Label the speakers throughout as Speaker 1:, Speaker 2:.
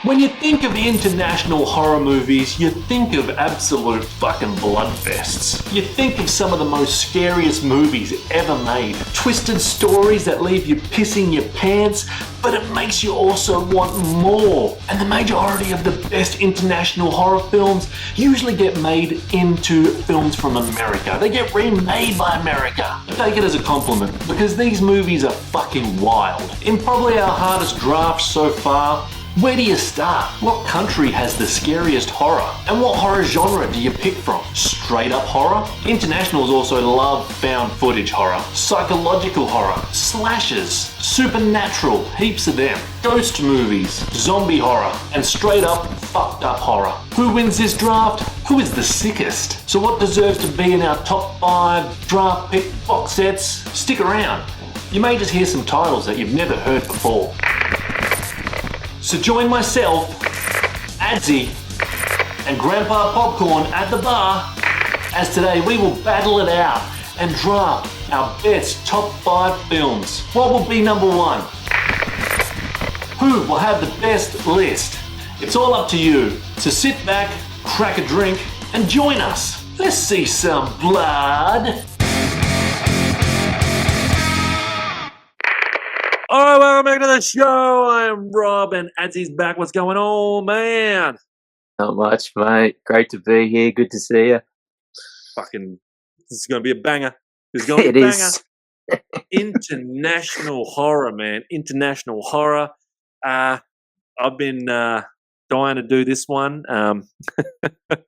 Speaker 1: When you think of international horror movies, you think of absolute fucking bloodfests. You think of some of the most scariest movies ever made. Twisted stories that leave you pissing your pants, but it makes you also want more. And the majority of the best international horror films usually get made into films from America. They get remade by America. I take it as a compliment, because these movies are fucking wild. In probably our hardest draft so far, where do you start? What country has the scariest horror? And what horror genre do you pick from? Straight up horror? Internationals also love found footage horror, psychological horror, slashers, supernatural, heaps of them, ghost movies, zombie horror, and straight up fucked up horror. Who wins this draft? Who is the sickest? So what deserves to be in our top 5 draft pick box sets? Stick around. You may just hear some titles that you've never heard before. So join myself, Adsey, and Grandpa Popcorn at the bar, as today we will battle it out and draft our best top 5 films. What will be number 1? Who will have the best list? It's all up to you. So sit back, crack a drink, and join us. Let's see some blood. Alright, welcome back to the show. I'm Rob and Adsey's back. What's going on, man?
Speaker 2: Not much, mate. Great to be here. Good to see you.
Speaker 1: Fucking, this is going to be a banger. This is going to be a banger. International horror, man. International horror. I've been dying to do this one.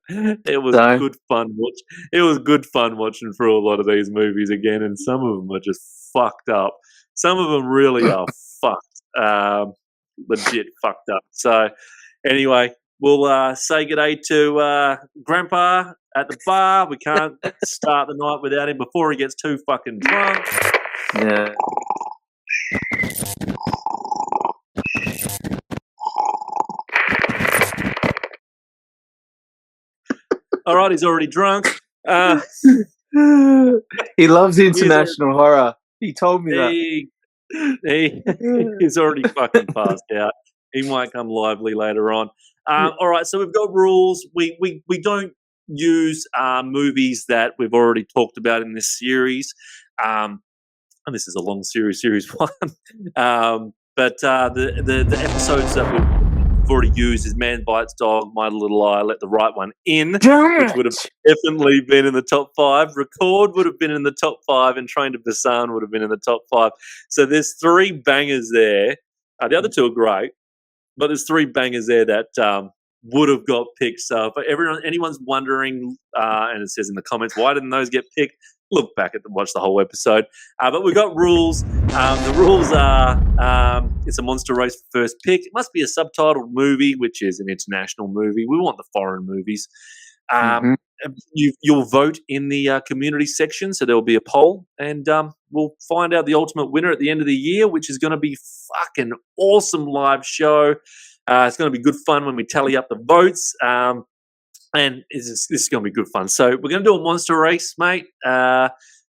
Speaker 1: It was good fun watch. It was good fun watching through a lot of these movies again, and some of them are just fucked up. Some of them really are fucked, legit fucked up. So, anyway, we'll say good day to Grandpa at the bar. We can't start the night without him before he gets too fucking drunk.
Speaker 2: Yeah.
Speaker 1: All right, he's already drunk.
Speaker 2: He loves international horror. He told me that.
Speaker 1: He's already fucking passed out. He might come lively later on. All right, so we've got rules. We don't use movies that we've already talked about in this series. And this is a long series 1. But the episodes that we've already used is Man Bites Dog, My Little Eye, Let the Right One In, which would have definitely been in the top 5. Record would have been in the top 5, and Train to Busan would have been in the top 5. So there's 3 bangers there. The other 2 are great, but there's 3 bangers there that would have got picked. So if anyone's wondering, and it says in the comments, why didn't those get picked? Look back at watch the whole episode. But we've got rules. The rules are it's a monster race for first pick. It must be a subtitled movie, which is an international movie. We want the foreign movies. You'll vote in the community section, so there will be a poll, and we'll find out the ultimate winner at the end of the year, which is going to be fucking awesome live show. It's going to be good fun when we tally up the votes. And this is going to be good fun. So we're going to do a monster race, mate. So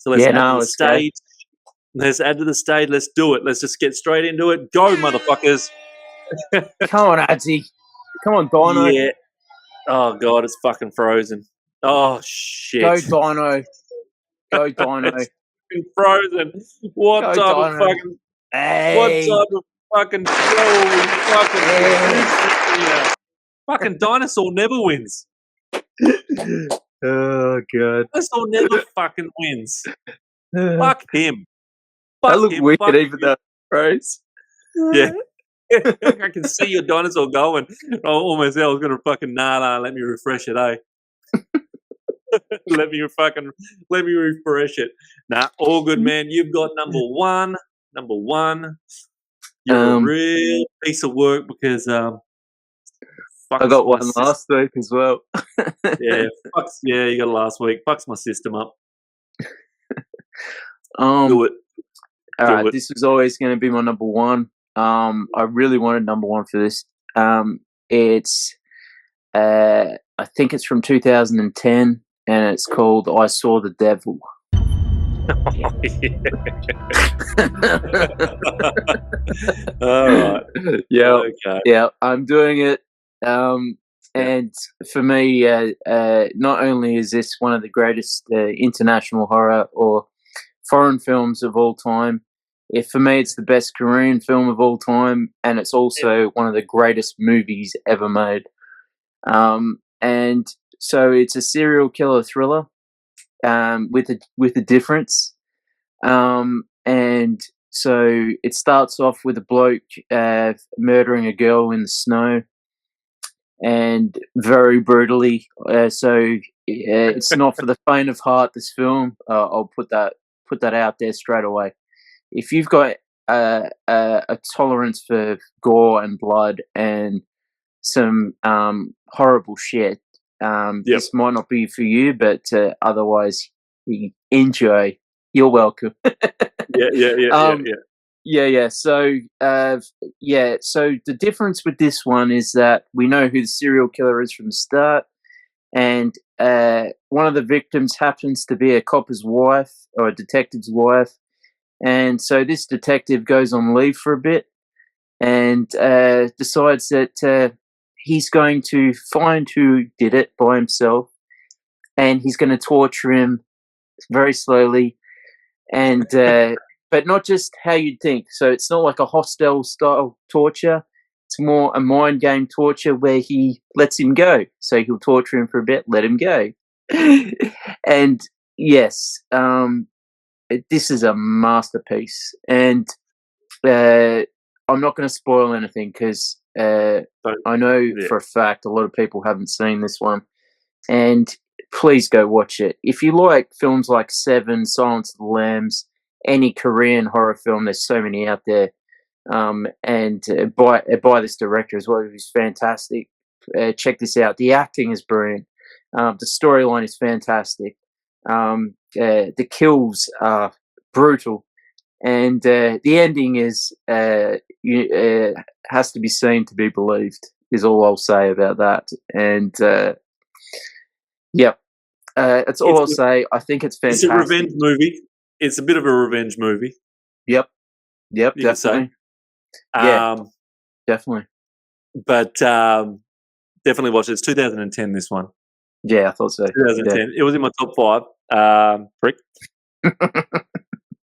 Speaker 1: let's add to the stage. Let's add to the stage. Let's do it. Let's just get straight into it. Go, motherfuckers.
Speaker 2: Come on, Adsey. Come on, Dino.
Speaker 1: Yeah. Oh, God, it's fucking frozen. Oh, shit.
Speaker 2: Go, Dino. Go, Dino.
Speaker 1: It's frozen. What type of fucking...
Speaker 2: Hey.
Speaker 1: What type of fucking show fucking dinosaur never wins.
Speaker 2: Oh, God.
Speaker 1: Dinosaur never fucking wins. Fuck him.
Speaker 2: I look wicked even though froze.
Speaker 1: Yeah. I can see your dinosaur going. Almost I was going to fucking, nah, let me refresh it, eh? Let me refresh it. Nah, all good, man. You've got number 1. Number 1. You're a real piece of work because
Speaker 2: I got one last week as well.
Speaker 1: Yeah, you got it last week. Fucks my system up.
Speaker 2: Do it. All right, this was always going to be my number 1. I really wanted number 1 for this. It's, I think it's from 2010, and it's called I Saw the Devil.
Speaker 1: All right.
Speaker 2: Yeah.
Speaker 1: Okay.
Speaker 2: Yeah. I'm doing it. And for me, not only is this one of the greatest international horror or foreign films of all time, for me, it's the best Korean film of all time, and it's also one of the greatest movies ever made. And so it's a serial killer thriller, with a difference. And so it starts off with a bloke murdering a girl in the snow, and very brutally. So it's not for the faint of heart. This film, I'll put that out there straight away. If you've got a tolerance for gore and blood and some horrible shit, this might not be for you, but otherwise, enjoy. You're welcome. Yeah. So, So the difference with this one is that we know who the serial killer is from the start, and one of the victims happens to be a copper's wife or a detective's wife, and so this detective goes on leave for a bit and decides that he's going to find who did it by himself, and he's going to torture him very slowly, and but not just how you'd think. So it's not like a Hostel style torture. It's more a mind game torture where he lets him go. So he'll torture him for a bit, let him go. And yes, this is a masterpiece. And I'm not going to spoil anything because I know for a fact a lot of people haven't seen this one. And please go watch it. If you like films like Seven, Silence of the Lambs, any Korean horror film, there's so many out there. And by this director as well, who's fantastic. Check this out. The acting is brilliant. The storyline is fantastic. The kills are brutal, and the ending is has to be seen to be believed. Is all I'll say about that. And that's all I'll say. I think it's fantastic.
Speaker 1: It's a revenge movie. It's a bit of a revenge movie.
Speaker 2: Yep, definitely. Definitely.
Speaker 1: But definitely watch it. It's 2010, this one.
Speaker 2: Yeah, I thought so.
Speaker 1: 2010. Yeah. It was in my top 5. Prick.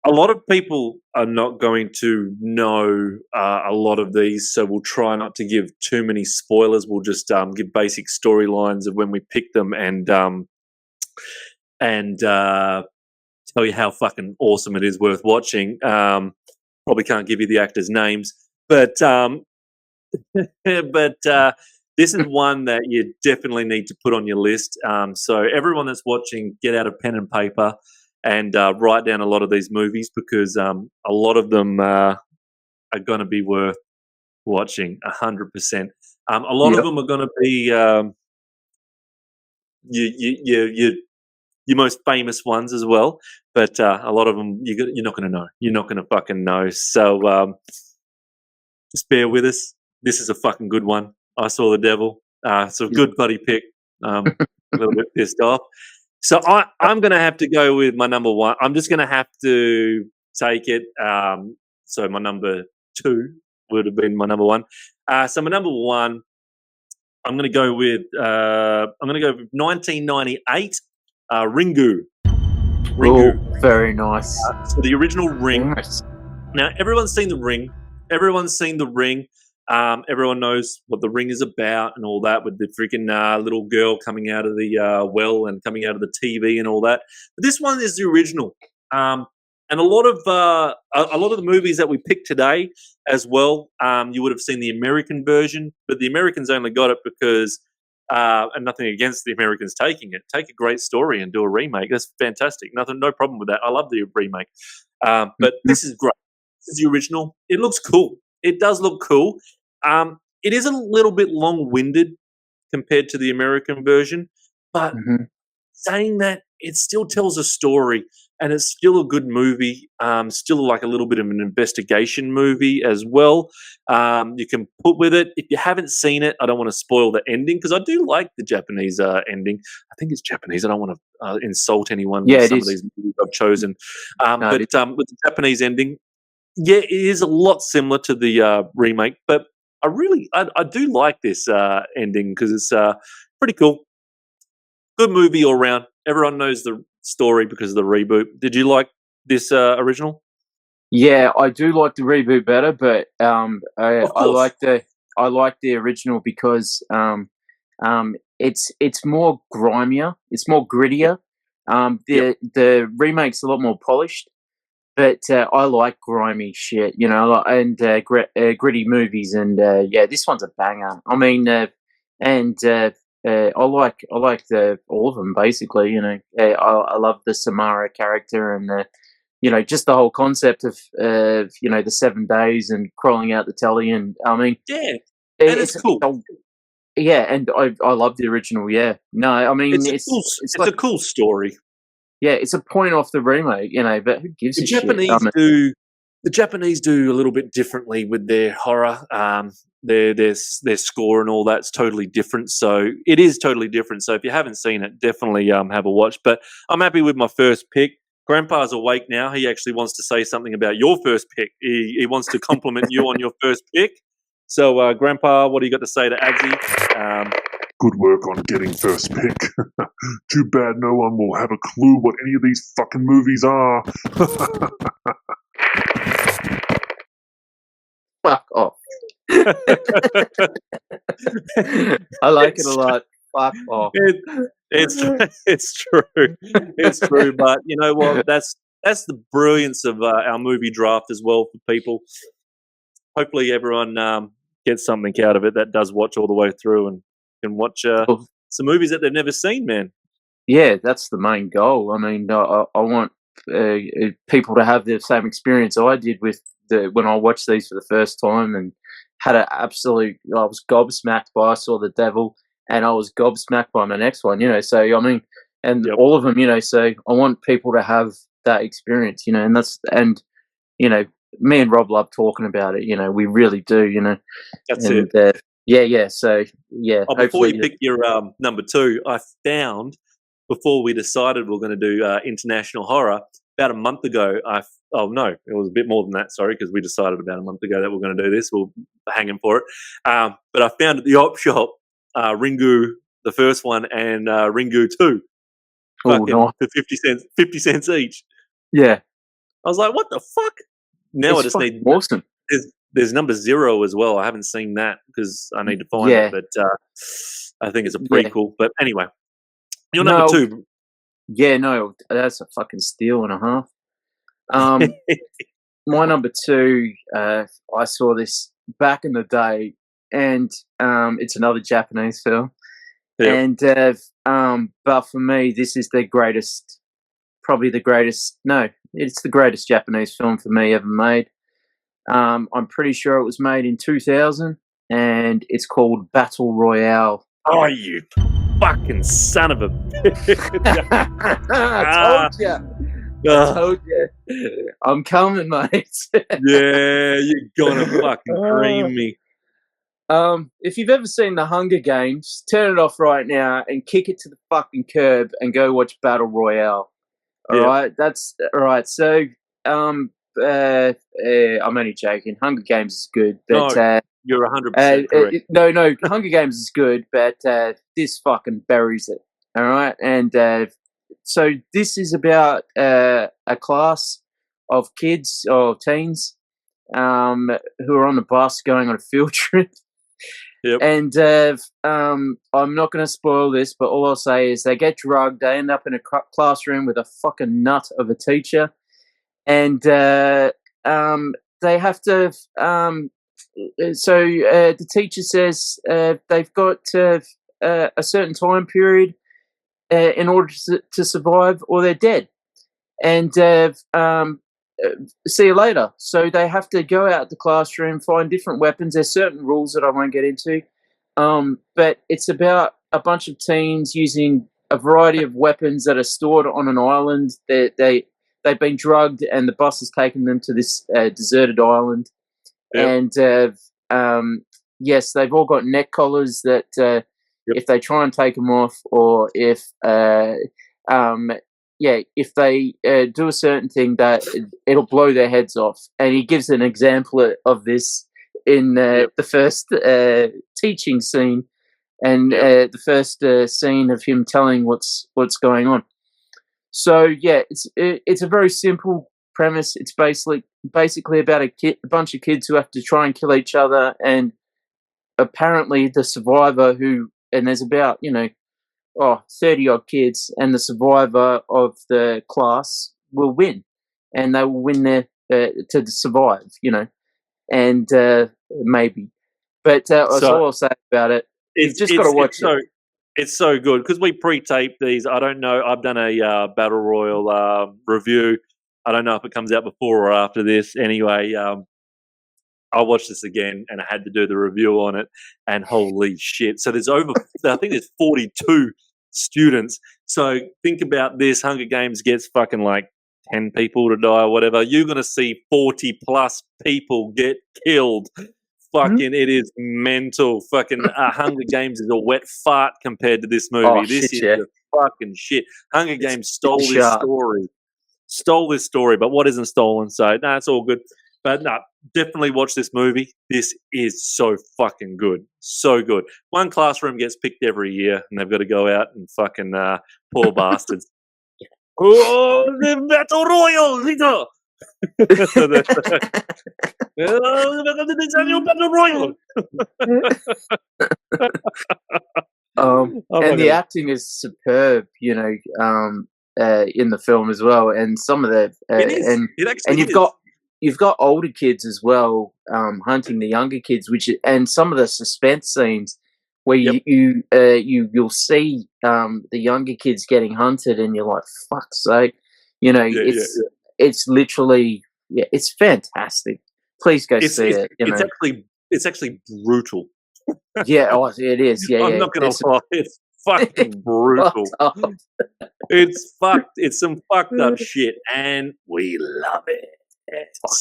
Speaker 1: A lot of people are not going to know a lot of these, so we'll try not to give too many spoilers. We'll just give basic storylines of when we pick them and tell you how fucking awesome it is, worth watching. Probably can't give you the actors' names, but this is one that you definitely need to put on your list. So everyone that's watching, get out a pen and paper and write down a lot of these movies, because a lot of them are going to be worth watching 100%. A lot of them are going to be your most famous ones as well, but a lot of them you're not going to know. You're not going to fucking know. So just bear with us. This is a fucking good one. I Saw the Devil. It's a good bloody pick. A little bit pissed off. So I'm going to have to go with my number one. I'm just going to have to take it. So my number 2 would have been my number 1. So my number 1, I'm going to go with 1998. Ringu.
Speaker 2: Oh, very nice.
Speaker 1: So the original Ring. Nice. Now, everyone's seen The Ring. Everyone's seen The Ring. Everyone knows what The Ring is about and all that, with the freaking little girl coming out of the well and coming out of the TV and all that. But this one is the original. And a lot of the movies that we picked today as well, you would have seen the American version, but the Americans only got it because, and nothing against the Americans taking it. Take a great story and do a remake. That's fantastic. No problem with that. I love the remake. But this is great. This is the original. It looks cool. It does look cool. It is a little bit long-winded compared to the American version, but saying that, it still tells a story. and it's still a good movie. Still like a little bit of an investigation movie as well. You can put with it. If you haven't seen it, I don't want to spoil the ending because I do like the Japanese ending. I think it's Japanese. I don't want to insult anyone
Speaker 2: Yeah,
Speaker 1: with
Speaker 2: it
Speaker 1: some of
Speaker 2: is.
Speaker 1: these movies I've chosen.
Speaker 2: No,
Speaker 1: But with the Japanese ending, yeah, it is a lot similar to the remake. But I do like this ending because it's pretty cool. Good movie all round. Everyone knows the story because of the reboot. Did you like this original?
Speaker 2: yeah, I do like the reboot better, but
Speaker 1: Of
Speaker 2: I
Speaker 1: course.
Speaker 2: like the original because it's more grimier, it's more grittier.
Speaker 1: Yep.
Speaker 2: The remake's a lot more polished, but I like grimy shit, you know, and gritty movies, and yeah, this one's a banger. I mean, and I like the all of them basically. You know, I love the Samara character, and you know, just the whole concept of you know, the 7 days and crawling out the telly, and I mean,
Speaker 1: Yeah, and it's
Speaker 2: it's
Speaker 1: cool.
Speaker 2: yeah, and I love the original. Yeah, no, I mean, it's
Speaker 1: It's
Speaker 2: like,
Speaker 1: a cool story.
Speaker 2: yeah, it's a point off the remake, you know, but who gives
Speaker 1: The
Speaker 2: a shit? I
Speaker 1: Japanese
Speaker 2: mean,
Speaker 1: do the Japanese do a little bit differently with their horror. Their score and all that's totally different. So it is totally different. So if you haven't seen it, definitely have a watch. But I'm happy with my first pick. Grandpa's awake now. He actually wants to say something about your first pick. He wants to compliment you on your first pick. So, Grandpa, what do you got to say to Adsey?
Speaker 3: Good work on getting first pick. Too bad no one will have a clue what any of these fucking movies are.
Speaker 2: fuck off. I like it a lot. Fuck off.
Speaker 1: It's it's true, it's true. But you know what? That's the brilliance of our movie draft as well for people. Hopefully, everyone gets something out of it that does watch all the way through and can watch
Speaker 2: Well,
Speaker 1: some movies that they've never seen. Man,
Speaker 2: yeah, that's the main goal. I mean, I want people to have the same experience I did with when I watched these for the first time, and had an absolute. I was gobsmacked by I saw the devil, and I was gobsmacked by my next one. You know, so I mean, and
Speaker 1: yep,
Speaker 2: all of them. You know, so I want people to have that experience. You know, and you know, me and Rob love talking about it. You know, we really do. You know,
Speaker 1: that's it.
Speaker 2: and yeah. So yeah,
Speaker 1: Oh, before
Speaker 2: hopefully,
Speaker 1: you pick your number two, I found before we decided we are going to do international horror about a month ago. Oh no, it was a bit more than that. Sorry, because we decided about a month ago that we're going to do this. We'll hang in for it. But I found at the op shop Ringu the first one and Ringu two,
Speaker 2: oh
Speaker 1: fucking
Speaker 2: no,
Speaker 1: for 50 cents, 50 cents each.
Speaker 2: yeah,
Speaker 1: I was like, what the fuck? Now I
Speaker 2: it's
Speaker 1: just
Speaker 2: fucking
Speaker 1: need.
Speaker 2: awesome.
Speaker 1: There's number zero as well. I haven't seen that because I need to find it,
Speaker 2: Yeah,
Speaker 1: but I think it's a
Speaker 2: yeah.
Speaker 1: prequel. But anyway, your number
Speaker 2: No,
Speaker 1: two.
Speaker 2: yeah, no, that's a fucking steal and a half. Um, my number two, I saw this back in the day, and it's another Japanese film,
Speaker 1: Yep.
Speaker 2: and but for me, this is the greatest, probably the greatest. No, it's the greatest Japanese film for me ever made. I'm pretty sure it was made in 2000, and it's called Battle Royale.
Speaker 1: Oh, you fucking son of a bitch.
Speaker 2: I
Speaker 1: Ah,
Speaker 2: told you. I
Speaker 1: ah,
Speaker 2: told you. I'm coming, mate.
Speaker 1: yeah, you're gonna fucking cream me.
Speaker 2: If you've ever seen the Hunger Games, turn it off right now and kick it to the fucking curb and go watch Battle Royale. All
Speaker 1: Yeah.
Speaker 2: right, that's all right. So, I'm only joking. Hunger Games is good, but
Speaker 1: No, you're 100% correct.
Speaker 2: no, Hunger Games is good, but this fucking buries it. All right, and so this is about a class of kids or teens who are on the bus going on a field trip.
Speaker 1: Yep.
Speaker 2: And I'm not going to spoil this, but all I'll say is they get drugged. They end up in a classroom with a fucking nut of a teacher, and they have to. The teacher says they've got a certain time period in order to survive, or they're dead. And see you later. So they have to go out the classroom, find different weapons. There's certain rules that I won't get into, but it's about a bunch of teens using a variety of weapons that are stored on an island. they've been drugged, and the bus has taken them to this deserted island.
Speaker 4: Yep.
Speaker 2: And yes, they've all got neck collars that if they try and take them off, or if if they do a certain thing, that it'll blow their heads off. And he gives an example of this in the first teaching scene, and the first scene of him telling what's going on. So yeah, it's a very simple premise. It's basically about a bunch of kids who have to try and kill each other, and apparently the survivor and there's about 30 odd kids, and the survivor of the class will win, and they will win there to survive, and maybe. But that's all I'll say about it. You've just got to watch it.
Speaker 4: It's so good because we pre-tape these. I don't know. I've done a Battle Royal review. I don't know if it comes out before or after this. Anyway, I watched this again and I had to do the review on it. And holy shit! So there's I think there's 42 students. So think about this: Hunger Games gets fucking like 10 people to die or whatever. You're gonna see 40 plus people get killed. Fucking, it is mental. Fucking Hunger Games is a wet fart compared to this movie.
Speaker 2: Oh,
Speaker 4: this
Speaker 2: shit,
Speaker 4: is
Speaker 2: yeah.
Speaker 4: the fucking shit. Hunger Games stole this story, but what isn't stolen? So, no, it's all good. But no, definitely watch this movie. This is so fucking good. So good. One classroom gets picked every year, and they've got to go out and fucking poor bastards. Oh, the Battle Royal, Rita!
Speaker 2: And the acting is superb, in the film as well. And some of the you've got older kids as well, hunting the younger kids, and some of the suspense scenes where you'll see the younger kids getting hunted, and you're like, fuck's sake, it's literally. Yeah, it's fantastic. Please go see it.
Speaker 4: It's actually brutal.
Speaker 2: Yeah, it is. Yeah,
Speaker 4: I'm not gonna lie, it's fucking brutal. It's fucked. It's some fucked up shit, and we love it.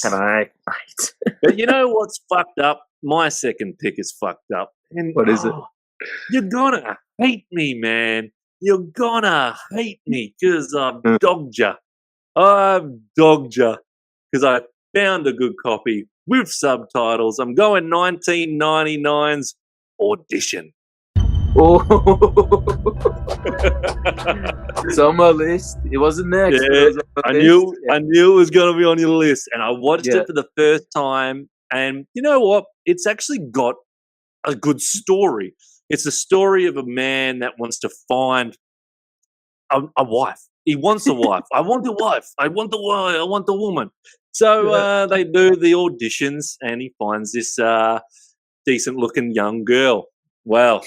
Speaker 2: Fucking right, mate.
Speaker 4: But you know what's fucked up? My second pick is fucked up. And
Speaker 2: what is it?
Speaker 4: You're gonna hate me, man. You're gonna hate me because I've dogged ya. I've dogged ya. Because I found a good copy with subtitles. I'm going 1999's Audition.
Speaker 2: Oh, it's on my list. It wasn't next.
Speaker 4: Yeah, I knew it was going to be on your list, and I watched it for the first time. And you know what? It's actually got a good story. It's a story of a man that wants to find a wife. He wants a wife. I want a wife. I want a woman. So they do the auditions, and he finds this decent-looking young girl. Well,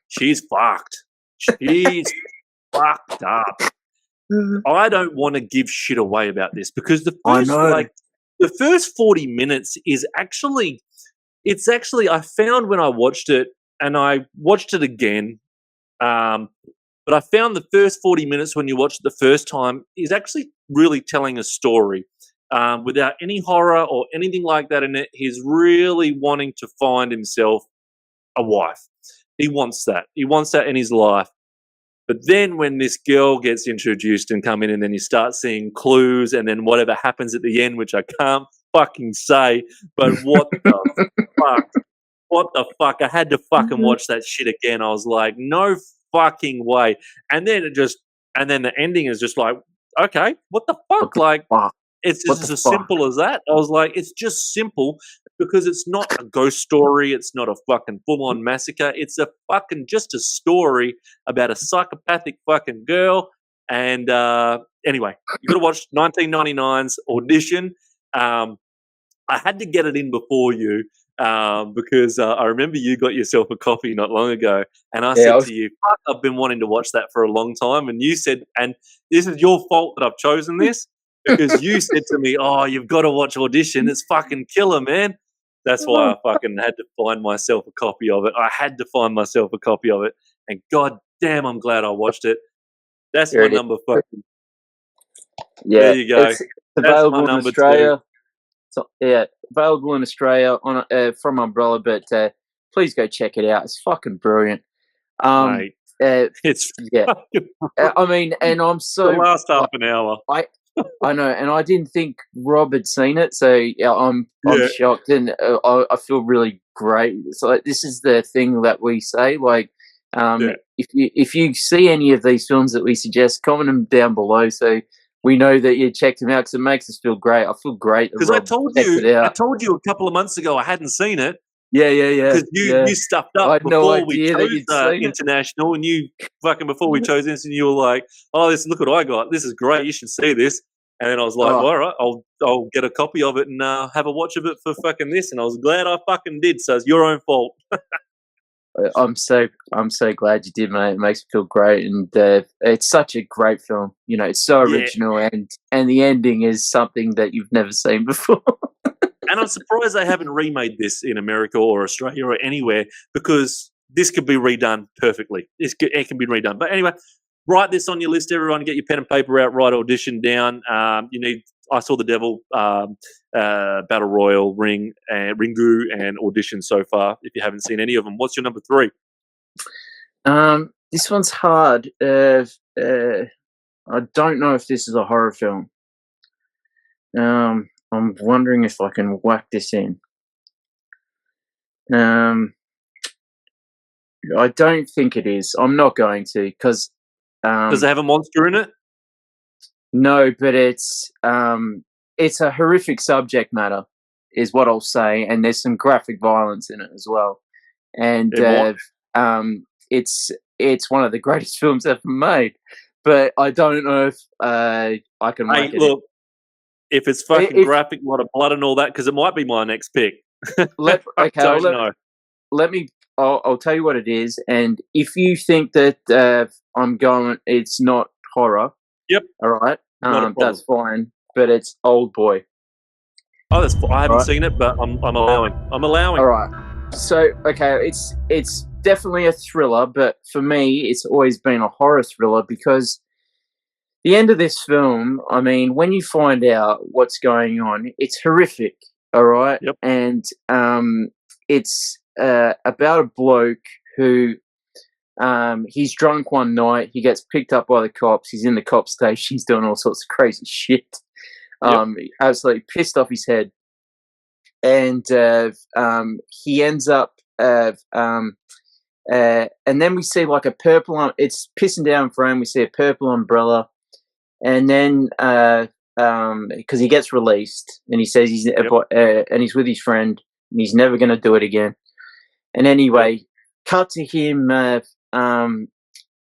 Speaker 4: she's fucked. She's fucked up. I don't want to give shit away about this because the first 40 minutes is actually I found when I watched it, and I watched it again. But I found the first 40 minutes when you watch it the first time is actually really telling a story without any horror or anything like that in it. He's really wanting to find himself a wife. He wants that. He wants that in his life. But then when this girl gets introduced and come in, and then you start seeing clues, and then whatever happens at the end, which I can't fucking say, but what the fuck? What the fuck? I had to fucking watch that shit again. I was like, no fucking way. And then the ending is just like, okay, what the fuck? Like, it's just as simple as that. I was like, it's just simple because it's not a ghost story. It's not a fucking full-on massacre. It's just a story about a psychopathic fucking girl. And anyway, you got to watch 1999's Audition. I had to get it in before you. Because I remember you got yourself a copy not long ago, and I said to you, fuck, I've been wanting to watch that for a long time, and you said, and this is your fault that I've chosen this, because you said to me, oh, you've got to watch Audition, it's fucking killer, man. That's why I fucking had to find myself a copy of it. I had to find myself a copy of it, and god damn, I'm glad I watched it. That's my number fucking
Speaker 2: Yeah,
Speaker 4: There you go.
Speaker 2: it's
Speaker 4: That's my
Speaker 2: available in
Speaker 4: number
Speaker 2: Australia. So, yeah, available in Australia on from Umbrella, but please go check it out. It's fucking brilliant.
Speaker 4: 2, mate. It's
Speaker 2: Yeah,
Speaker 4: fucking
Speaker 2: I mean, and I'm
Speaker 4: the
Speaker 2: so
Speaker 4: last half an hour.
Speaker 2: I know, and I didn't think Rob had seen it, so yeah, I'm
Speaker 4: Yeah.
Speaker 2: shocked, and I feel really great. So like, this is the thing that we say, like,
Speaker 4: Yeah.
Speaker 2: if you see any of these films that we suggest, comment them down below, so we know that you checked them out, because it makes us feel great. I feel great that
Speaker 4: Because I
Speaker 2: Rob
Speaker 4: told
Speaker 2: checked it
Speaker 4: you
Speaker 2: out.
Speaker 4: a couple of months ago I hadn't seen it.
Speaker 2: Yeah,
Speaker 4: Because you stuffed up
Speaker 2: I had no
Speaker 4: before we
Speaker 2: idea that
Speaker 4: chose
Speaker 2: you'd seen it.
Speaker 4: international, and you fucking before we chose this, and you were like, "Oh, this look what I got. This is great. You should see this." And then I was like,
Speaker 2: Oh.
Speaker 4: well, "All right, I'll get a copy of it and have a watch of it for fucking this." And I was glad I fucking did. So it's your own fault.
Speaker 2: I'm so glad you did, mate. It makes me feel great, and it's such a great film. You know, it's so original, and the ending is something that you've never seen before.
Speaker 4: And I'm surprised they haven't remade this in America or Australia or anywhere, because this could be redone perfectly. It can be redone. But anyway, write this on your list, everyone. Get your pen and paper out. Write Audition down. You need I Saw the Devil, Battle Royal, Ringu, and Audition so far. If you haven't seen any of them, what's your number 3?
Speaker 2: This one's hard. I don't know if this is a horror film. I'm wondering if I can whack this in. I don't think it is. I'm not going to, because
Speaker 4: does it have a monster in it?
Speaker 2: No, but it's a horrific subject matter, is what I'll say, and there's some graphic violence in it as well. And it's one of the greatest films ever made. But I don't know if I can whack it.
Speaker 4: Look, if it's fucking graphic, a lot of blood and all that, because it might be my next pick.
Speaker 2: Let me. I'll tell you what it is, and if you think that it's not horror.
Speaker 4: Yep.
Speaker 2: All right. That's fine, but it's Old Boy.
Speaker 4: Oh, I haven't seen it, but I'm allowing.
Speaker 2: All right. So okay, it's definitely a thriller, but for me, it's always been a horror thriller, because the end of this film, I mean, when you find out what's going on, it's horrific. All right.
Speaker 4: Yep.
Speaker 2: And it's about a bloke who he's drunk one night. He gets picked up by the cops. He's in the cop station. He's doing all sorts of crazy shit. Absolutely pissed off his head. And he ends up, and then we see like a purple. It's pissing down for him. We see a purple umbrella, and then because he gets released, and he says and he's with his friend, and he's never going to do it again. And anyway, cut to him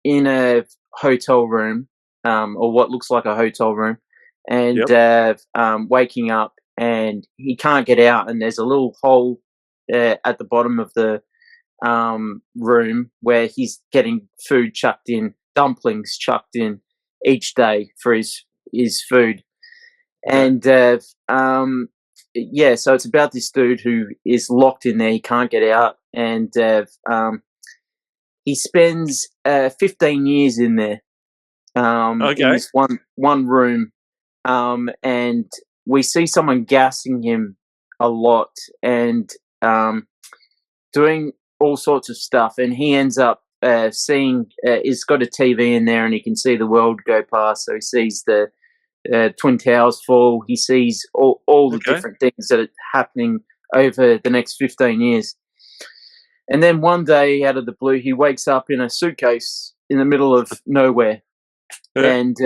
Speaker 2: in a hotel room, or what looks like a hotel room, and waking up, and he can't get out, and there's a little hole at the bottom of the room where he's getting food chucked in, dumplings chucked in each day for his food. And so it's about this dude who is locked in there. He can't get out, and he spends 15 years in there, in this one room, and we see someone gassing him a lot and doing all sorts of stuff, and he ends up seeing. He's got a TV in there, and he can see the world go past. So he sees the Twin Towers fall. He sees all the different things that are happening over the next 15 years. And then one day, out of the blue, he wakes up in a suitcase in the middle of nowhere. And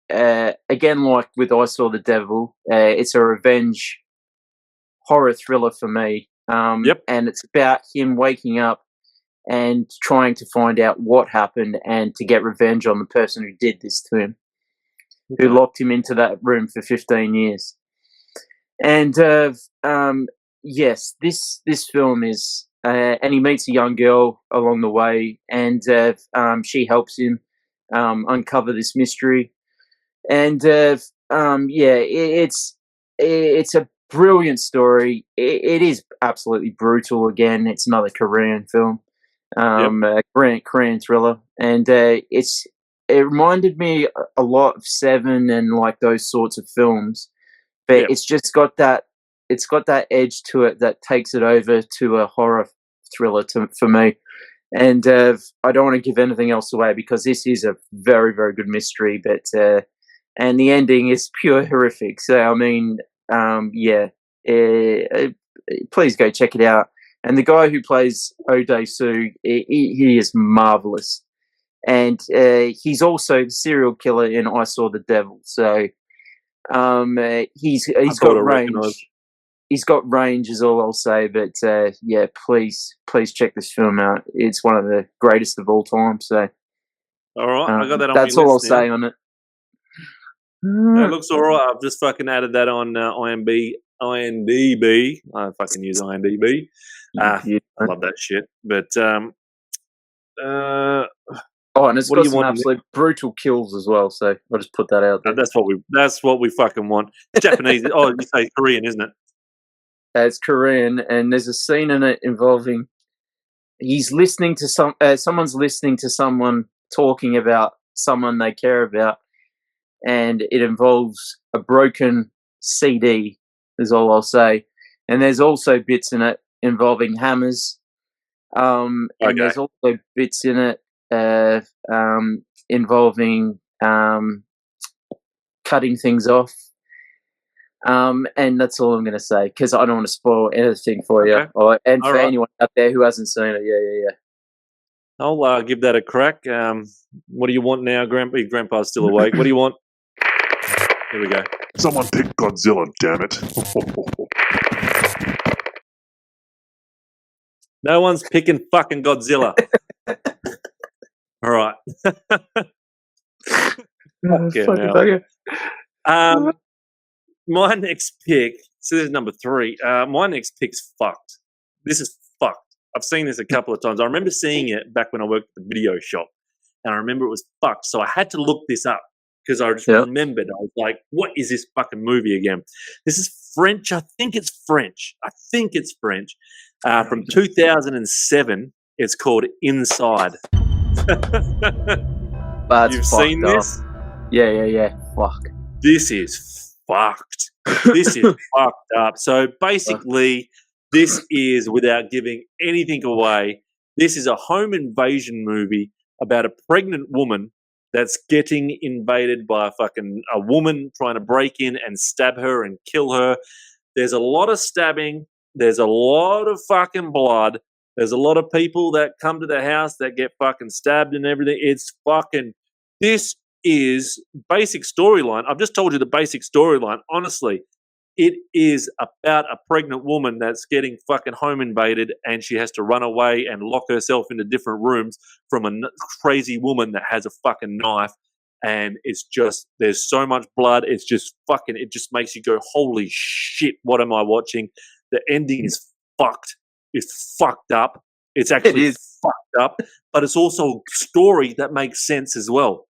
Speaker 2: again, like with I Saw the Devil, it's a revenge horror thriller for me. And it's about him waking up and trying to find out what happened and to get revenge on the person who did this to him, who locked him into that room for 15 years. And yes, this film is, and he meets a young girl along the way, and she helps him uncover this mystery. And it's a brilliant story. It is absolutely brutal. Again, it's another Korean film, Korean thriller, and it's it reminded me a lot of Seven and like those sorts of films, but it's just got that edge to it that takes it over to a horror thriller for me. And I don't want to give anything else away because this is a very, very good mystery, but and the ending is pure horrific. So I mean, please go check it out. And the guy who plays Odesu, he is marvelous. And he's also the serial killer in I Saw the Devil. So he's got range. He's got range, is all I'll say. But please check this film out. It's one of the greatest of all time. So,
Speaker 4: all right, I got that on.
Speaker 2: That's all I'll say on it.
Speaker 4: It looks all right. I've just fucking added that on IMDb. I fucking use IMDb. I love that shit. But
Speaker 2: and it's got some absolute brutal kills as well. So I'll just put that out there.
Speaker 4: That's what we fucking want. It's Japanese. Oh, you say Korean, isn't it?
Speaker 2: It's Korean, and there's a scene in it involving he's listening to someone's listening to someone talking about someone they care about, and it involves a broken CD, is all I'll say. And there's also bits in it involving hammers, and there's also bits in it involving cutting things off. And that's all I'm going to say because I don't want to spoil anything for you. And for anyone out there who hasn't seen it, yeah.
Speaker 4: I'll give that a crack. What do you want now, Grandpa? Your grandpa's still awake. What do you want? Here we go.
Speaker 3: Someone pick Godzilla, damn it.
Speaker 4: No one's picking fucking Godzilla. All right. My next pick, so this is number 3. My next pick's fucked. This is fucked. I've seen this a couple of times. I remember seeing it back when I worked at the video shop, and I remember it was fucked. So I had to look this up because I just remembered. I was like, what is this fucking movie again? This is French. I think it's French. From 2007. It's called Inside. You've seen this?
Speaker 2: Yeah. Fuck.
Speaker 4: This is fucked. This is fucked up. So basically, this is, without giving anything away, this is a home invasion movie about a pregnant woman that's getting invaded by a woman trying to break in and stab her and kill her. There's a lot of stabbing. There's a lot of fucking blood. There's a lot of people that come to the house that get fucking stabbed and everything. This is basic storyline. I've just told you the basic storyline. Honestly, it is about a pregnant woman that's getting fucking home invaded, and she has to run away and lock herself into different rooms from a crazy woman that has a fucking knife. And it's just, there's so much blood. It's just fucking, it just makes you go, holy shit, what am I watching? The ending is fucked. It's fucked up. It's actually fucked up, but it's also a story that makes sense as well.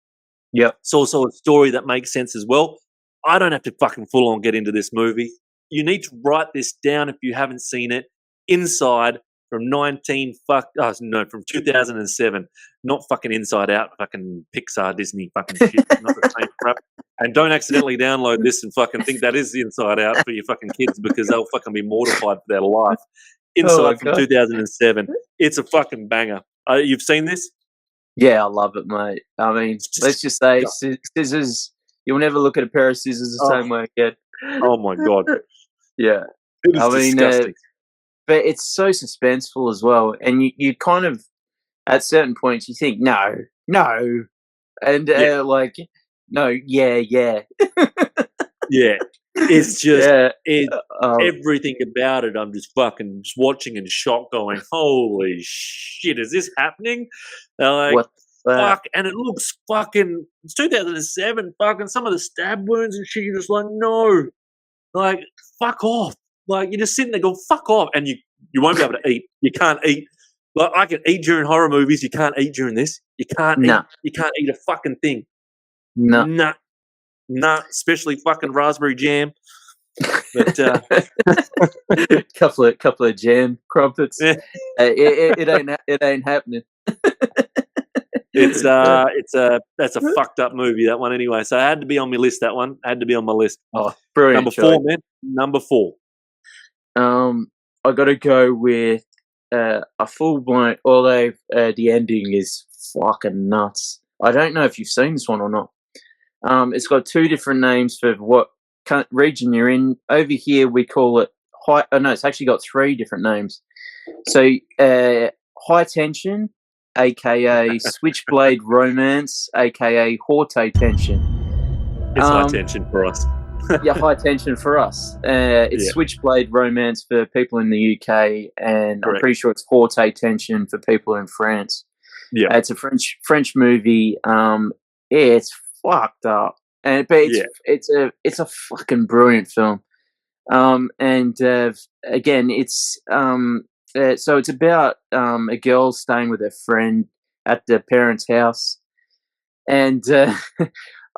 Speaker 2: Yeah.
Speaker 4: It's also a story that makes sense as well. I don't have to fucking full on get into this movie. You need to write this down if you haven't seen it. Inside from 2007. Not fucking Inside Out, fucking Pixar, Disney fucking shit. Not the same crap. And don't accidentally download this and fucking think that is Inside Out for your fucking kids because they'll fucking be mortified for their life. Inside from 2007. It's a fucking banger. You've seen this?
Speaker 2: Yeah, I love it, mate. I mean, let's just say scissors. You'll never look at a pair of scissors the same way again.
Speaker 4: Oh my god.
Speaker 2: Yeah.
Speaker 4: It is disgusting.
Speaker 2: But it's so suspenseful as well. And you kind of, at certain points, you think, no. And no, yeah.
Speaker 4: Yeah. It's just, everything about it, I'm just fucking just watching in shock going, holy shit, is this happening? Like,
Speaker 2: what?
Speaker 4: Fuck, and it looks fucking, it's 2007, fucking some of the stab wounds and shit, you're just like, no. Like, fuck off. Like, you're just sitting there going, fuck off. And you won't be able to eat. You can't eat. Like, I can eat during horror movies. You can't eat during this. You can't eat. You can't eat a fucking thing.
Speaker 2: No.
Speaker 4: Nah, especially fucking raspberry jam. But
Speaker 2: couple of jam crumpets. It ain't happening.
Speaker 4: That's a fucked up movie, that one anyway. So it had to be on my list. That one had to be on my list.
Speaker 2: Oh, brilliant!
Speaker 4: Number 4, man. Number 4.
Speaker 2: I got to go with a full blown. Although the ending is fucking nuts. I don't know if you've seen this one or not. It's got 2 different names for what region you're in. Over here, we call it high. Oh no, it's actually got 3 different names. So, high tension, aka switchblade romance, aka Horte tension.
Speaker 4: It's high tension for us.
Speaker 2: Yeah, high tension for us. It's switchblade romance for people in the UK, and correct. I'm pretty sure it's Horte tension for people in France.
Speaker 4: Yeah,
Speaker 2: it's a French movie. It's fucked up, but it's a fucking brilliant film. And again, it's so it's about a girl staying with her friend at the parents' house, and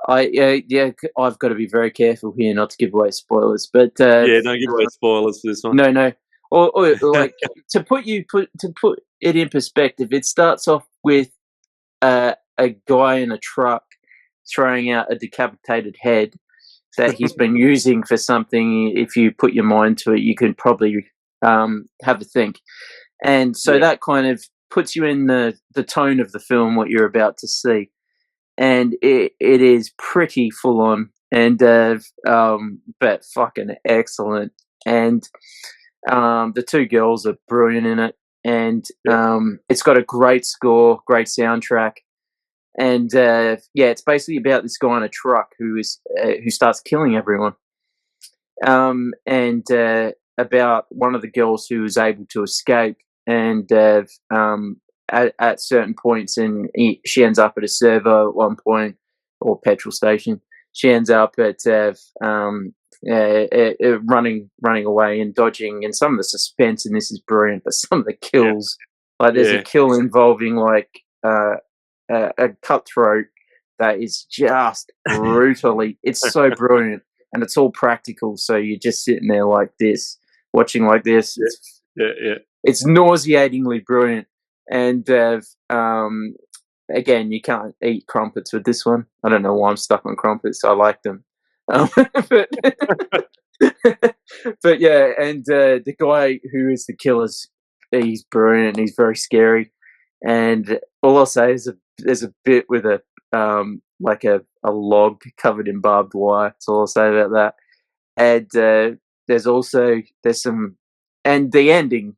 Speaker 2: I've got to be very careful here not to give away spoilers. But
Speaker 4: don't give away spoilers for this one.
Speaker 2: No. Or like to put it in perspective, it starts off with a guy in a truck throwing out a decapitated head that he's been using for something. If you put your mind to it, you can probably have a think. And so that kind of puts you in the tone of the film, what you're about to see. And it is pretty full on and but fucking excellent. And the 2 girls are brilliant in it. And it's got a great score, great soundtrack. And it's basically about this guy in a truck who starts killing everyone. And about one of the girls who is able to escape, and at certain points, and she ends up at a servo at one point, or petrol station. She ends up at running away and dodging. And some of the suspense in this is brilliant, but some of the kills, like there's a kill involving like a cutthroat that is just brutally. It's so brilliant, and it's all practical. So you're just sitting there like this, watching like this. It's nauseatingly brilliant. And again, you can't eat crumpets with this one. I don't know why I'm stuck on crumpets. I like them. But yeah, and the guy who is the killer, he's brilliant. He's very scary. And all I'll say is there's a bit with a like a log covered in barbed wire. That's all I'll say about that. And there's some, and the ending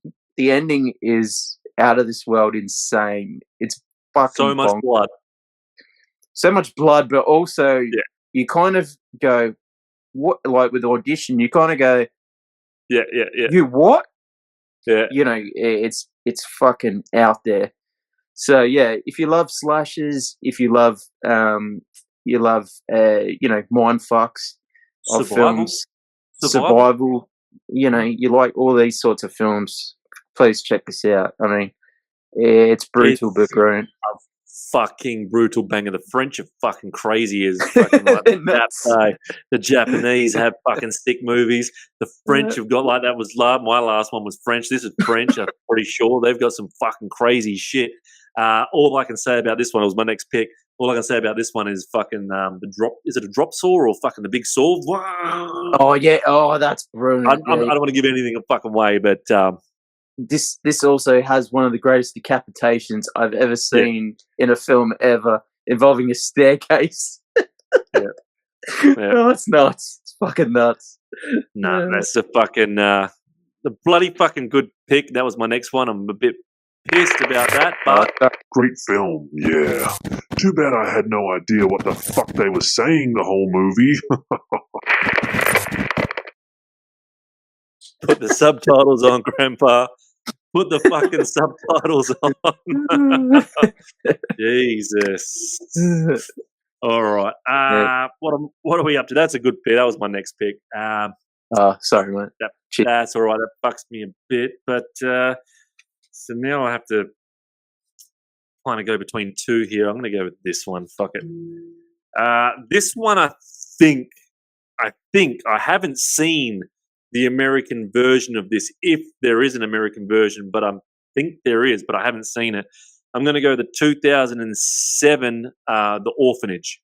Speaker 2: is out of this world insane. It's fucking
Speaker 4: so much blood.
Speaker 2: So much blood, but also you kind of go, what? Like with Audition, you kind of go, you what?
Speaker 3: Yeah.
Speaker 2: You know, it's fucking out there. So yeah, if you love slashes, if you love you know, mind fucks of films, survival, you know, you like all these sorts of films, please check this out. I mean, it's brutal but brilliant.
Speaker 4: Fucking brutal banger. The French are fucking crazy as fucking like the Japanese have fucking sick movies. The French have got like that was my last one was French. This is French. I'm pretty sure they've got some fucking crazy shit. All I can say about this one, it was my next pick. All I can say about this one is fucking the drop. Is it a drop saw or fucking the big saw?
Speaker 2: Oh yeah. Oh, that's brilliant.
Speaker 4: I don't want to give anything a fucking way, but
Speaker 2: this also has one of the greatest decapitations I've ever seen in a film ever, involving a staircase. Oh, it's nuts. It's fucking nuts.
Speaker 4: No, that's a fucking the bloody fucking good pick. That was my next one. I'm a bit pissed about that, but
Speaker 3: great film. Yeah. Too bad I had no idea what the fuck they were saying the whole movie.
Speaker 4: Put the subtitles on, Grandpa. Put the fucking subtitles on. Jesus. All right. What are we up to? That's a good pick. That was my next pick.
Speaker 2: Sorry, mate.
Speaker 4: That's all right. That fucks me a bit. But so now I have to kind of go between 2 here. I'm going to go with this one. Fuck it. This one, I think I haven't seen the American version of this, if there is an American version, but I think there is, but I haven't seen it. I'm going to go the 2007, The Orphanage.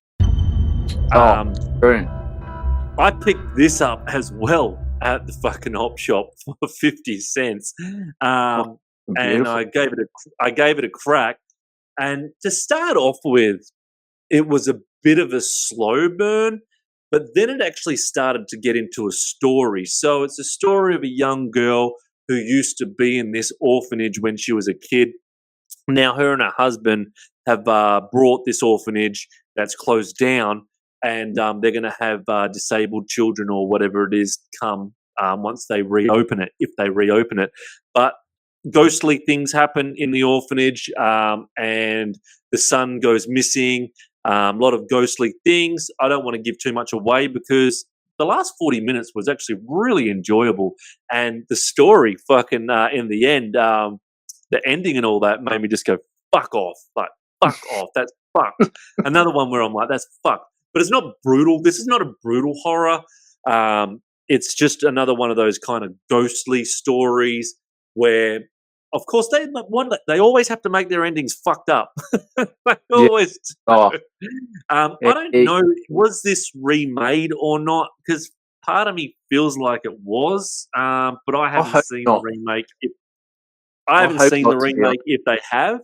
Speaker 2: Brilliant.
Speaker 4: I picked this up as well at the fucking op shop for 50 cents. And I gave it a crack. And to start off with, it was a bit of a slow burn, but then it actually started to get into a story. So it's a story of a young girl who used to be in this orphanage when she was a kid. Now her and her husband have brought this orphanage that's closed down, and they're going to have disabled children or whatever it is come once they reopen it, if they reopen it. But ghostly things happen in the orphanage, and the son goes missing. A lot of ghostly things. I don't want to give too much away because the last 40 minutes was actually really enjoyable, and the story, fucking in the end, the ending and all that made me just go fuck off, like fuck off. That's fucked. Another one where I'm like, that's fucked. But it's not brutal. This is not a brutal horror. It's just another one of those kind of ghostly stories where, of course, they always have to make their endings fucked up. They always do. I don't know, was this remade or not? Because part of me feels like it was, but I haven't seen the remake. I haven't seen the remake if they have,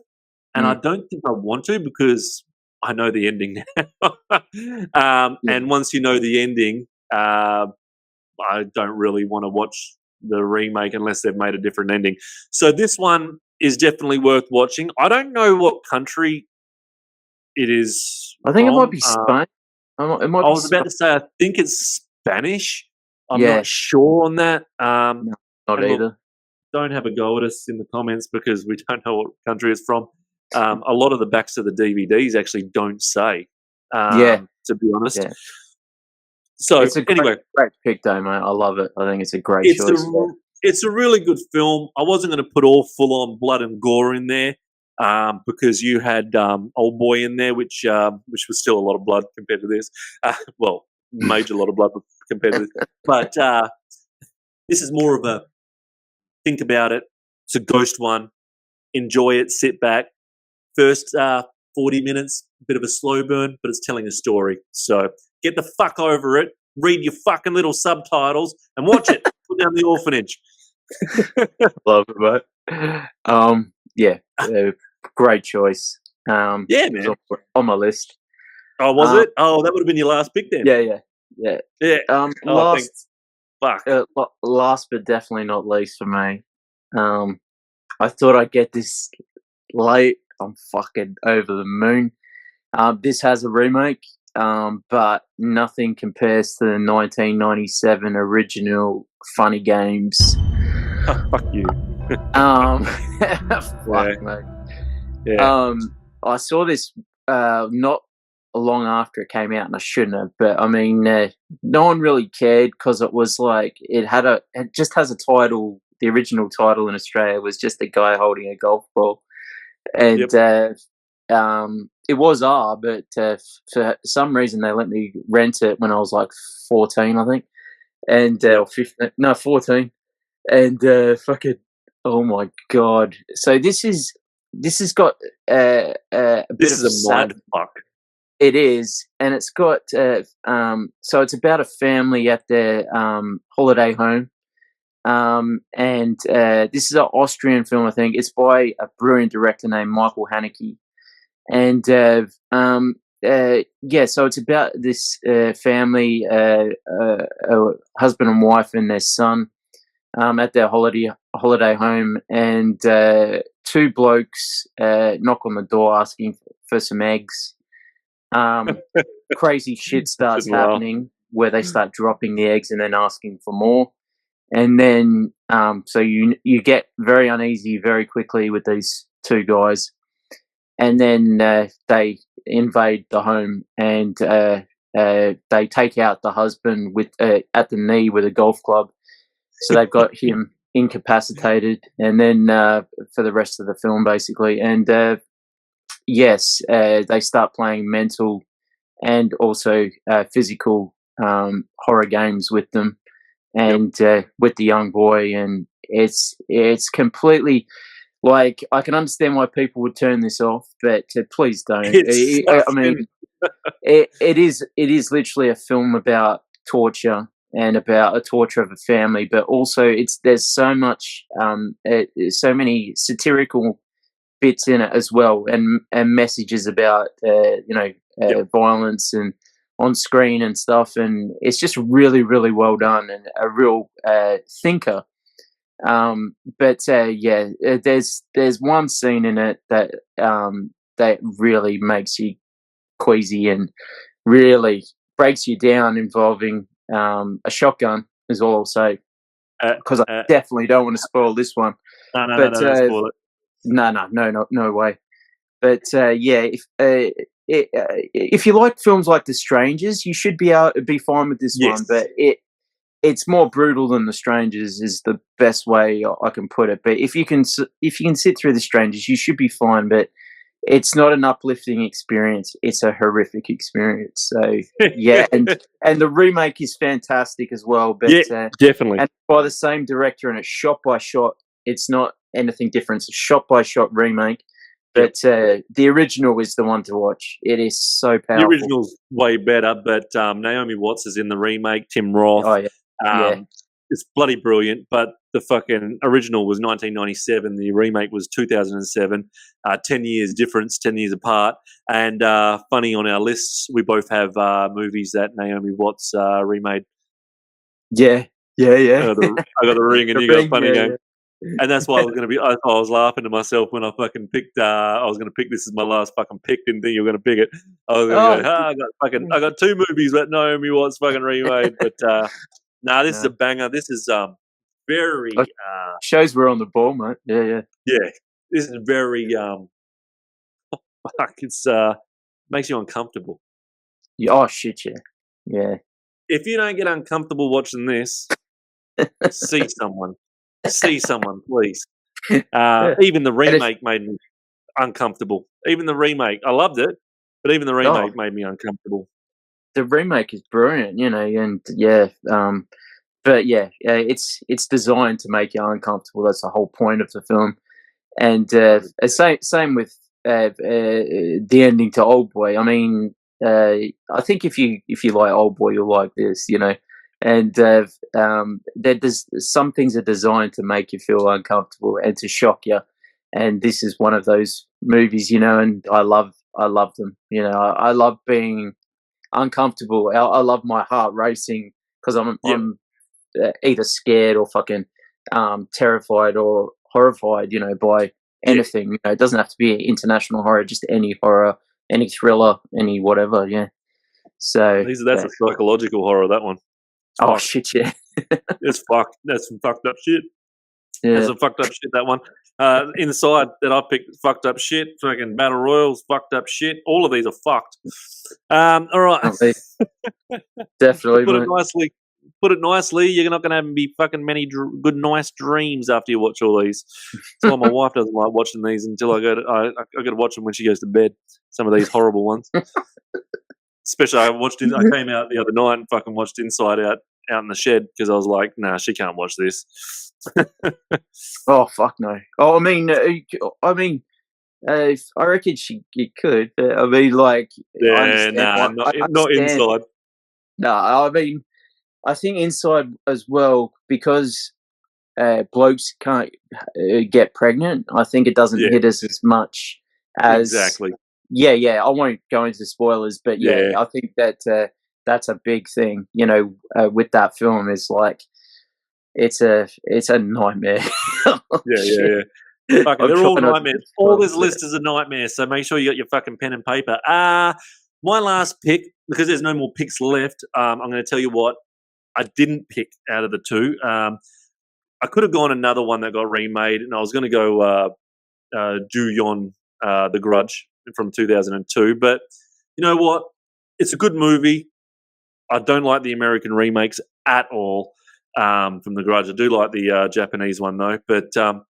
Speaker 4: and I don't think I want to because I know the ending now. And once you know the ending, I don't really want to watch the remake unless they've made a different ending. So this one is definitely worth watching. I don't know what country it is.
Speaker 2: I think it might be Spain. I
Speaker 4: was about to say, I think it's Spanish. I'm not sure on that.
Speaker 2: No, not either.
Speaker 4: Look, don't have a go at us in the comments because we don't know what country it's from. A lot of the backs of the DVDs actually don't say. To be honest. Yeah. So
Speaker 2: it's a great pick, though, mate. I love it. I think it's a great choice.
Speaker 4: It's a really good film. I wasn't going to put all full-on blood and gore in there because you had Old Boy in there, which was still a lot of blood compared to this. Well, major lot of blood compared to this. But this is more of a think about it. It's a ghost one. Enjoy it. Sit back. First 40 minutes, bit of a slow burn, but it's telling a story. So get the fuck over it. Read your fucking little subtitles and watch it. Put down The Orphanage.
Speaker 2: Love it, mate. Great choice.
Speaker 4: Man.
Speaker 2: On my list.
Speaker 4: Oh, was it? Oh, that would have been your last pick then.
Speaker 2: Yeah. Last but definitely not least for me. I thought I'd get this late. I'm fucking over the moon. This has a remake, but nothing compares to the 1997 original Funny Games.
Speaker 4: Fuck you.
Speaker 2: Mate. Yeah. I saw this not long after it came out, and I shouldn't have. But I mean, no one really cared because it was like it just has a title. The original title in Australia was just a guy holding a golf ball. And it was but for some reason they let me rent it when I was like 14, I think, and or 15, no 14, and fucking oh my god! So this has got a bit of a mind
Speaker 4: fuck.
Speaker 2: It is, and it's got so it's about a family at their holiday home. And this is an Austrian film, I think. It's by a brilliant director named Michael Haneke, and so it's about this family, husband and wife and their son, at their holiday home, and two blokes knock on the door asking for some eggs. Crazy shit starts happening where they start dropping the eggs and then asking for more. And then, so you get very uneasy very quickly with these two guys, and then they invade the home and they take out the husband with at the knee with a golf club. So they've got him incapacitated, and then for the rest of the film, basically, and they start playing mental and also physical horror games with them. And with the young boy, and it's completely Like, I can understand why people would turn this off, but please don't. I mean, it is literally a film about torture and about a torture of a family, but also there's so much, so many satirical bits in it as well, and messages about violence and on screen and stuff, and it's just really, really well done and a real thinker. There's one scene in it that really makes you queasy and really breaks you down, involving a shotgun, is all I'll say, because I definitely don't want to spoil this one.
Speaker 4: No, don't spoil it.
Speaker 2: No way. But if you like films like The Strangers, you should be fine with this one. But it's more brutal than The Strangers is the best way I can put it. But if you can sit through The Strangers, you should be fine. But it's not an uplifting experience; it's a horrific experience. So yeah, and the remake is fantastic as well. But
Speaker 4: definitely,
Speaker 2: and by the same director, and it's shot by shot. It's not anything different. It's a shot by shot remake. But the original is the one to watch. It is so powerful.
Speaker 4: The original's way better, but Naomi Watts is in the remake. Tim Roth.
Speaker 2: Oh yeah.
Speaker 4: It's bloody brilliant. But the fucking original was 1997. The remake was 2007. 10 years difference, 10 years apart. And funny, on our lists, we both have movies that Naomi Watts remade.
Speaker 2: Yeah.
Speaker 4: I got the ring, and you got Funny Game. And that's why I was going to be. I was laughing to myself when I fucking picked. I was going to pick this as my last fucking pick. Didn't think you were going to pick it. I was going to go. I got two movies that Naomi Watts fucking remade. But this is a banger. This is very
Speaker 2: shows we're on the ball, mate. Yeah.
Speaker 4: This is very It's makes you uncomfortable.
Speaker 2: Oh shit, yeah.
Speaker 4: If you don't get uncomfortable watching this, see someone. See someone, please. Even the remake made me uncomfortable. Even the remake, I loved it, but even the remake made me uncomfortable.
Speaker 2: The remake is brilliant, and it's designed to make you uncomfortable. That's the whole point of the film. And same with the ending to Oldboy. I mean, I think if you like Oldboy, you'll like this, And there's some things are designed to make you feel uncomfortable and to shock you, and this is one of those movies, and I love them. I love being uncomfortable. I love my heart racing because I'm either scared or fucking terrified or horrified, by anything. It doesn't have to be international horror, just any horror, any thriller, any whatever. Yeah. So
Speaker 4: that's a psychological horror. That one.
Speaker 2: Oh shit! Yeah,
Speaker 4: it's fucked. That's some fucked up shit.
Speaker 2: Yeah,
Speaker 4: that's some fucked up shit. That one. Inside that I picked fucked up shit. Fucking battle royals, fucked up shit. All of these are fucked. All right.
Speaker 2: Definitely.
Speaker 4: Put it nicely. You're not going to be fucking many good, nice dreams after you watch all these. That's why my wife doesn't like watching these until I go to watch them when she goes to bed. Some of these horrible ones. Especially, I came out the other night and fucking watched Inside Out in the shed because I was like, nah, she can't watch this.
Speaker 2: Oh fuck no! Oh, I mean, I reckon you could, but I mean, like,
Speaker 4: not Inside.
Speaker 2: No, I mean, I think Inside as well, because blokes can't get pregnant. I think it doesn't hit us as much as
Speaker 4: exactly.
Speaker 2: Yeah. I won't go into spoilers, but I think that that's a big thing. With that film is like it's a nightmare.
Speaker 4: Yeah. Fucking, they're all nightmares. All this list is a nightmare. So make sure you got your fucking pen and paper. My last pick, because there's no more picks left. I'm going to tell you what I didn't pick out of the two. I could have gone another one that got remade, and I was going to go Ju-Yon, The Grudge from 2002. But you know what? It's a good movie. I don't like the American remakes at all from The Grudge. I do like the Japanese one though. But I'm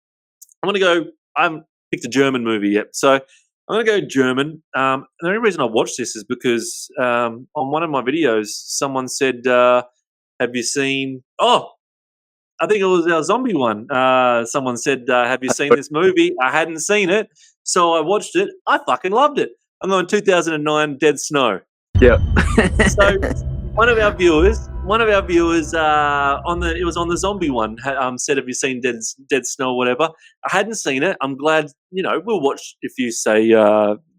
Speaker 4: going to go. I haven't picked a German movie yet, so I'm going to go German. And the only reason I watched this is because on one of my videos, someone said, "Have you seen?" Oh, I think it was our zombie one. Someone said, "Have you seen this movie?" I hadn't seen it, so I watched it. I fucking loved it. I'm going 2009 Dead Snow.
Speaker 2: Yeah.
Speaker 4: So one of our viewers it was on the zombie one said, "Have you seen Dead Snow?" or whatever. I hadn't seen it. I'm glad. We'll watch if you say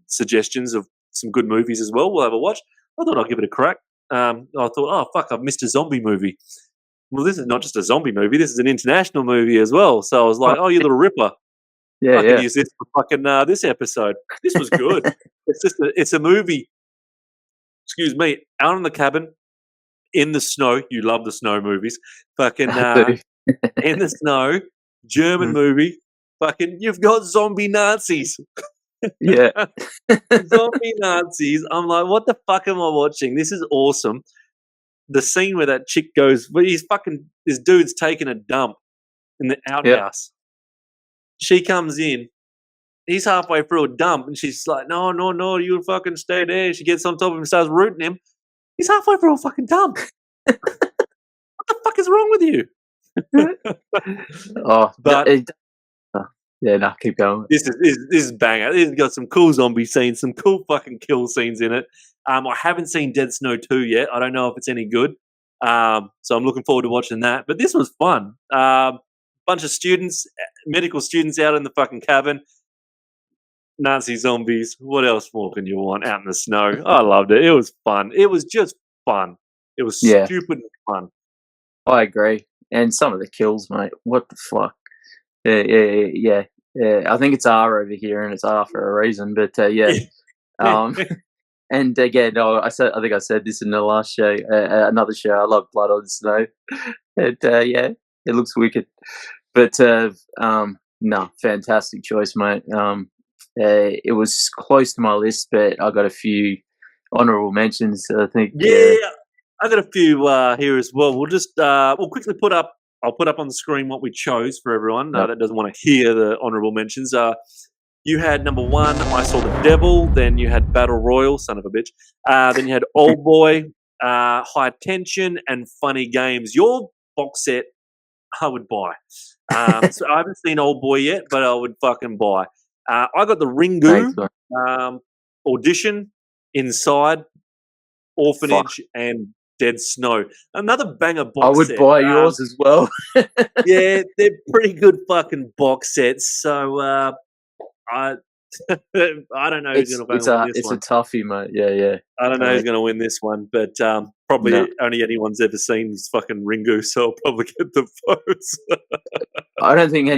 Speaker 4: suggestions of some good movies as well. We'll have a watch. I thought I'd give it a crack. I thought, oh fuck, I've missed a zombie movie. Well, this is not just a zombie movie. This is an international movie as well. So I was like, oh, you little ripper. I can use this for fucking this episode. This was good. It's a movie. Excuse me, out in the cabin, in the snow. You love the snow movies. Fucking in the snow, German movie. Fucking, you've got zombie Nazis.
Speaker 2: Yeah.
Speaker 4: Zombie Nazis. I'm like, what the fuck am I watching? This is awesome. The scene where that chick goes, this dude's taking a dump in the outhouse. Yep. She comes in. He's halfway through a dump, and she's like, no, you fucking stay there. She gets on top of him and starts rooting him. He's halfway through a fucking dump. What the fuck is wrong with you?
Speaker 2: Keep going.
Speaker 4: This is banger. This has got some cool zombie scenes, some cool fucking kill scenes in it. I haven't seen Dead Snow 2 yet. I don't know if it's any good. So I'm looking forward to watching that. But this was fun. Bunch of students, medical students out in the fucking cabin. Nazi zombies. What else more can you want out in the snow? I loved it. It was fun. It was just fun. It was stupid and fun.
Speaker 2: I agree. And some of the kills, mate. What the fuck? Yeah. I think it's R over here, and it's R for a reason. But and again, I think I said this in the last show, another show. I love Blood on Snow. It looks wicked. But no, fantastic choice, mate. It was close to my list, but I got a few honourable mentions. I think.
Speaker 4: Yeah, I got a few here as well. We'll quickly put up. I'll put up on the screen what we chose for everyone that doesn't want to hear the honourable mentions. You had number 1, I Saw the Devil. Then you had Battle Royal, son of a bitch. Then you had Old Boy, High Tension, and Funny Games. Your box set, I would buy. So I haven't seen Old Boy yet, but I would fucking buy. I got the Ringu, Audition, Inside, Orphanage, and Dead Snow. Another banger box set.
Speaker 2: I would buy yours as well.
Speaker 4: Yeah, they're pretty good fucking box sets. So I don't know who's going to win this one.
Speaker 2: It's a toughie, mate. Yeah.
Speaker 4: I don't know who's going to win this one, but probably only anyone's ever seen is fucking Ringu, so I'll probably get the votes.
Speaker 2: I don't think a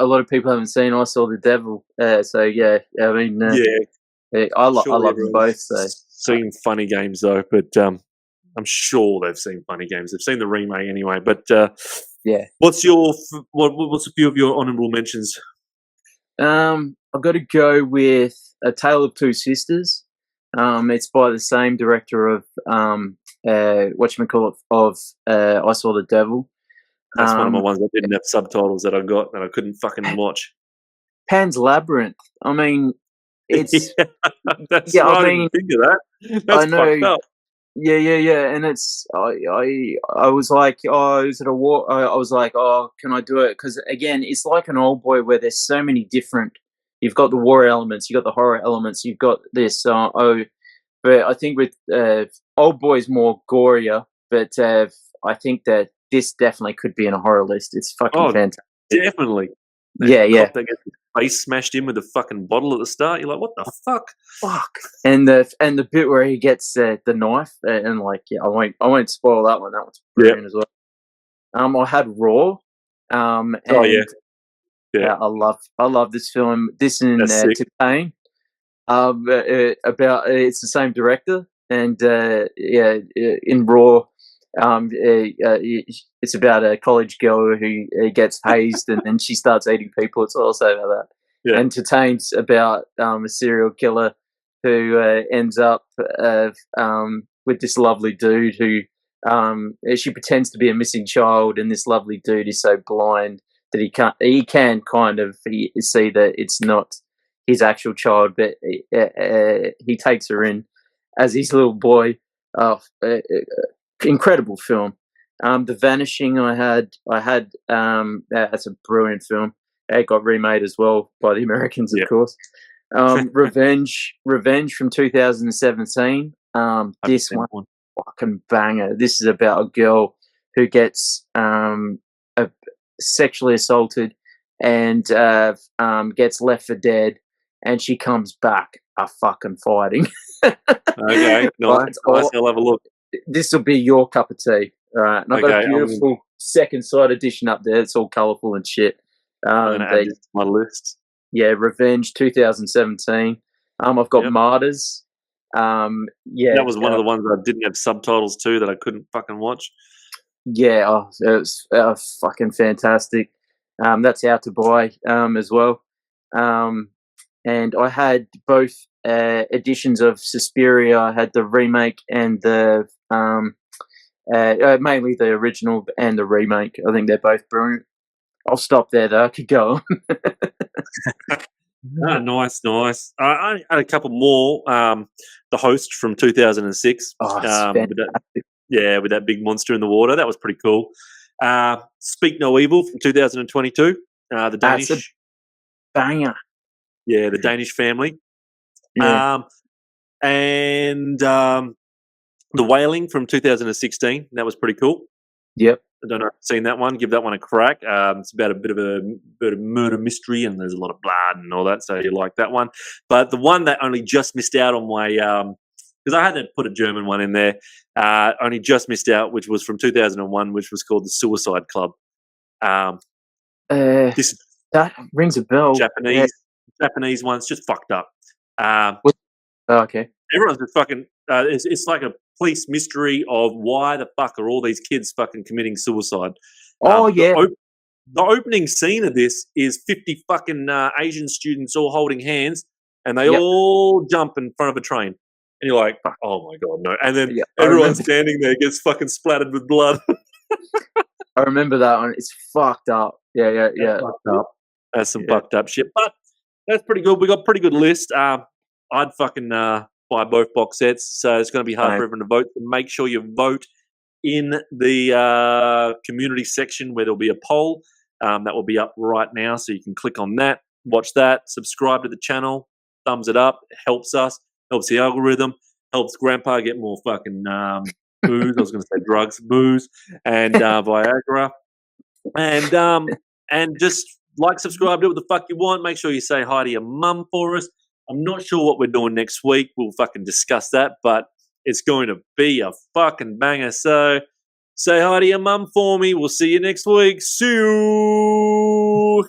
Speaker 2: lot of people haven't seen I Saw the Devil. So yeah, I mean, I love them both. So
Speaker 4: seen Funny Games though, but I'm sure they've seen Funny Games. They've seen the remake anyway. But what's a few of your honourable mentions?
Speaker 2: I've got to go with A Tale of Two Sisters. It's by the same director of I Saw the Devil.
Speaker 4: That's one of my ones that didn't have subtitles that I got that I couldn't fucking watch.
Speaker 2: Pan's Labyrinth. I mean, it's
Speaker 4: that's I didn't think of that. That's
Speaker 2: I know.
Speaker 4: Fucked up.
Speaker 2: Yeah, and it's I was like, oh, is it a war? I was like, oh, can I do it? Because again, it's like an Old Boy where there's so many different. You've got the war elements, you've got the horror elements, you've got this. But I think with Old Boy is more gorier, but I think that this definitely could be in a horror list. It's fucking fantastic.
Speaker 4: Definitely.
Speaker 2: Yeah.
Speaker 4: That gets his face smashed in with a fucking bottle at the start. You're like, what the fuck?
Speaker 2: And the bit where he gets the knife and like, I won't spoil that one. That one's brilliant as well. I had Raw. And I love this film. This and Pain. About it's the same director, and in Raw. It's about a college girl who gets hazed and then she starts eating people. It's also about that. Yeah. And Entertain's about a serial killer who ends up with this lovely dude who she pretends to be a missing child, and this lovely dude is so blind that he can kind of see that it's not his actual child, but he takes her in as his little boy. Incredible film. The Vanishing, I had. That's a brilliant film. It got remade as well by the Americans, of course. Revenge from 2017. This one, fucking banger. This is about a girl who gets sexually assaulted and gets left for dead, and she comes back fucking fighting.
Speaker 4: Okay, nice. I'll have a look.
Speaker 2: This will be your cup of tea. All right, and I've got a beautiful second side edition up there. It's all colourful and shit.
Speaker 4: I'm going to add this to my list.
Speaker 2: Yeah, Revenge 2017. I've got Martyrs. That
Speaker 4: was one of the ones that I didn't have subtitles to that I couldn't fucking watch.
Speaker 2: Yeah, it was fucking fantastic. That's out to buy as well. And I had both editions of Suspiria. I had the remake and the mainly the original and the remake. I think they're both brilliant. I'll stop there though. I could go on.
Speaker 4: Nice. I had a couple more. The Host from 2006. With that big monster in the water. That was pretty cool. Speak No Evil from 2022. The Danish.
Speaker 2: That's a banger.
Speaker 4: Yeah, the Danish family.
Speaker 2: Yeah.
Speaker 4: And The Wailing from 2016. That was pretty cool.
Speaker 2: Yep.
Speaker 4: I don't know if you've seen that one. Give that one a crack. It's about a bit of murder mystery, and there's a lot of blood and all that, so you like that one. But the one that only just missed out on my because I had to put a German one in there, only just missed out, which was from 2001, which was called The Suicide Club.
Speaker 2: That rings a bell.
Speaker 4: Japanese one's just fucked up.
Speaker 2: Okay.
Speaker 4: Everyone's just fucking. It's like a police mystery of why the fuck are all these kids fucking committing suicide. The opening scene of this is 50 fucking Asian students all holding hands, and they all jump in front of a train. And you're like, oh my God, no. And then everyone standing there gets fucking splattered with blood.
Speaker 2: I remember that one. It's fucked up. Yeah.
Speaker 4: Fucked up. That's some fucked up shit. But that's pretty good. We got a pretty good list. I'd fucking buy both box sets. So it's going to be hard for everyone to vote. So make sure you vote in the community section where there'll be a poll. That will be up right now. So you can click on that, watch that, subscribe to the channel, thumbs it up. It helps us. Helps the algorithm, helps Grandpa get more fucking booze. I was going to say drugs, booze, and Viagra, and just like, subscribe, do what the fuck you want. Make sure you say hi to your mum for us. I'm not sure what we're doing next week. We'll fucking discuss that, but it's going to be a fucking banger. So say hi to your mum for me. We'll see you next week. See you.